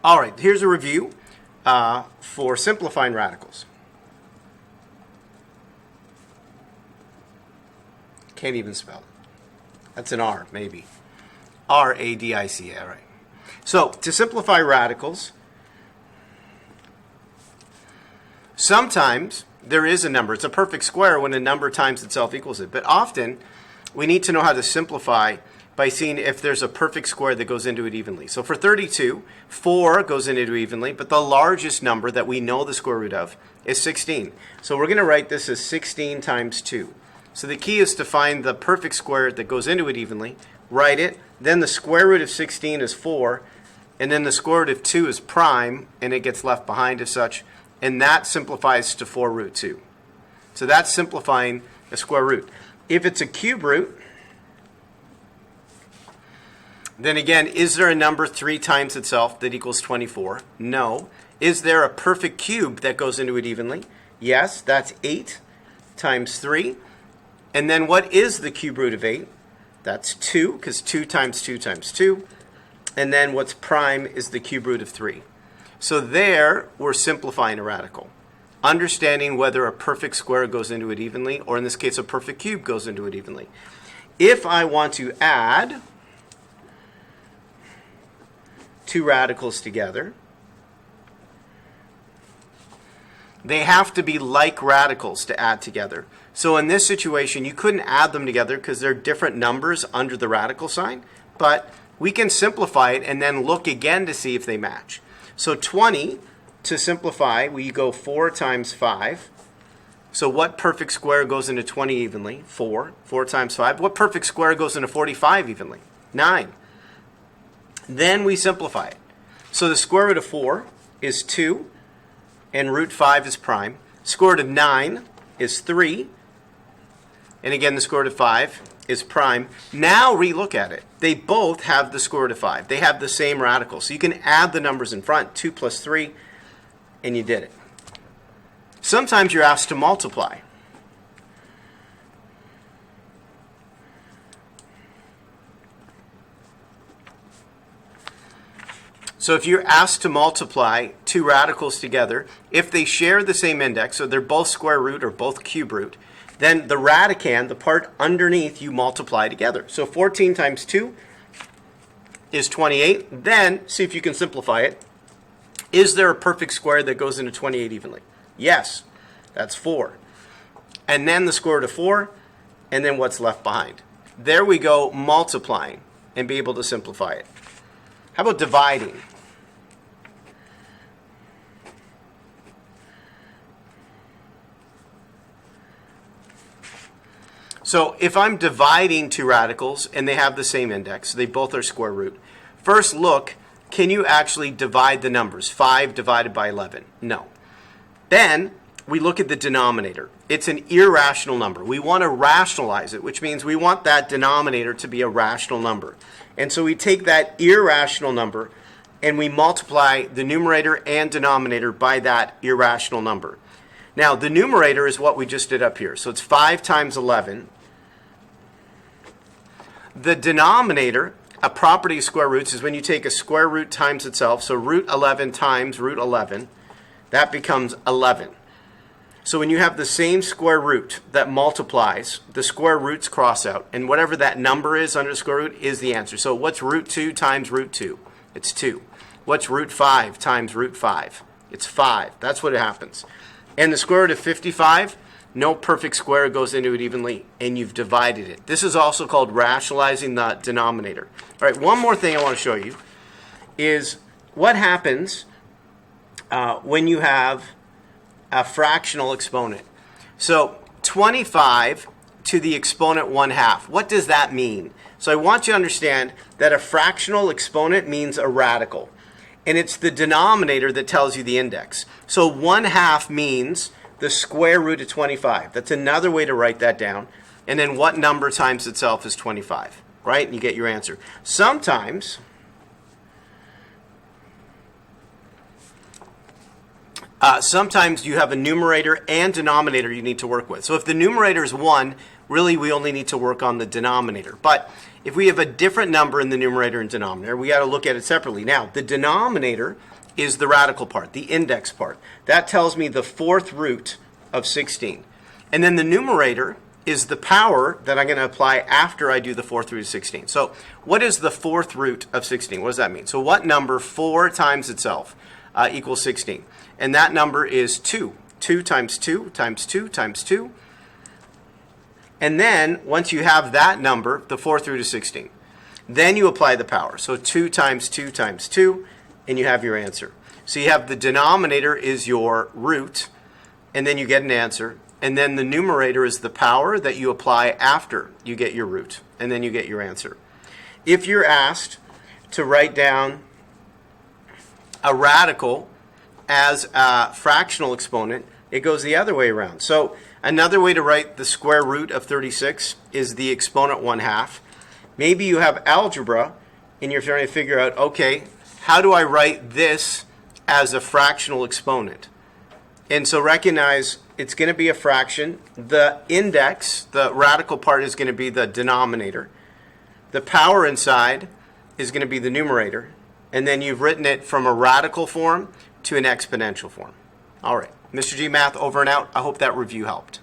All right, here's a review for simplifying radicals. Can't even spell. That's an R, maybe. R-A-D-I-C, all right. So, to simplify radicals, sometimes there is a number. It's a perfect square when a number times itself equals it. But often, we need to know how to simplify by seeing if there's a perfect square that goes into it evenly. So for 32, 4 goes into it evenly, but the largest number that we know the square root of is 16. So we're going to write this as 16 times 2. So the key is to find the perfect square that goes into it evenly, write it, then the square root of 16 is 4, and then the square root of 2 is prime, and it gets left behind as such, and that simplifies to 4 root 2. So that's simplifying a square root. If it's a cube root, then again, is there a number 3 times itself that equals 24? No. Is there a perfect cube that goes into it evenly? Yes, that's 8 times 3. And then what is the cube root of 8? That's 2, because 2 times 2 times 2. And then what's prime is the cube root of 3. So there, we're simplifying a radical. Understanding whether a perfect square goes into it evenly, or in this case, a perfect cube goes into it evenly. If I want to add two radicals together, they have to be like radicals to add together. So in this situation, you couldn't add them together because they're different numbers under the radical sign, but we can simplify it and then look again to see if they match. So 20, to simplify, we go 4 times 5. So what perfect square goes into 20 evenly? 4. 4 times 5. What perfect square goes into 45 evenly? 9. Then we simplify it. So the square root of 4 is 2, and root 5 is prime. Square root of 9 is 3, and again the square root of 5 is prime. Now relook at it. They both have the square root of 5. They have the same radical. So you can add the numbers in front, 2 plus 3, and you did it. Sometimes you're asked to multiply. So if you're asked to multiply two radicals together, if they share the same index, so they're both square root or both cube root, then the radicand, the part underneath, you multiply together. So 14 times 2 is 28. Then, see if you can simplify it. Is there a perfect square that goes into 28 evenly? Yes, that's 4. And then the square root of 4, and then what's left behind. There we go, multiplying, and be able to simplify it. How about dividing? So if I'm dividing two radicals and they have the same index, they both are square root, first look, can you actually divide the numbers? 5 divided by 11? No. Then we look at the denominator. It's an irrational number. We want to rationalize it, which means we want that denominator to be a rational number. And so we take that irrational number and we multiply the numerator and denominator by that irrational number. Now, the numerator is what we just did up here. So it's 5 times 11. The denominator, a property of square roots, is when you take a square root times itself. So root 11 times root 11, that becomes 11. So when you have the same square root that multiplies, the square roots cross out, and whatever that number is under the square root is the answer. So what's root 2 times root 2? It's 2. What's root 5 times root 5? It's 5. That's what happens. And the square root of 55, no perfect square goes into it evenly, and you've divided it. This is also called rationalizing the denominator. All right, one more thing I want to show you is what happens when you have a fractional exponent. So 25 to the exponent 1/2. What does that mean? So I want you to understand that a fractional exponent means a radical. And it's the denominator that tells you the index. So 1/2 means the square root of 25. That's another way to write that down. And then what number times itself is 25, right? And you get your answer. Sometimes you have a numerator and denominator you need to work with. So if the numerator is 1, really we only need to work on the denominator. But if we have a different number in the numerator and denominator, we got to look at it separately. Now, the denominator is the radical part, the index part. That tells me the fourth root of 16. And then the numerator is the power that I'm going to apply after I do the fourth root of 16. So what is the fourth root of 16? What does that mean? So what number 4 times itself equals 16? And that number is 2. 2 times 2 times 2 times 2. And then once you have that number, the fourth root of 16, then you apply the power. So 2 times 2 times 2, and you have your answer. So you have the denominator is your root, and then you get an answer. And then the numerator is the power that you apply after you get your root, and then you get your answer. If you're asked to write down a radical as a fractional exponent, it goes the other way around. So another way to write the square root of 36 is the exponent 1/2. Maybe you have algebra and you're trying to figure out, okay, how do I write this as a fractional exponent? And so recognize it's going to be a fraction. The index, the radical part, is going to be the denominator. The power inside is going to be the numerator. And then you've written it from a radical form to an exponential form. All right. Mr. G Math over and out. I hope that review helped.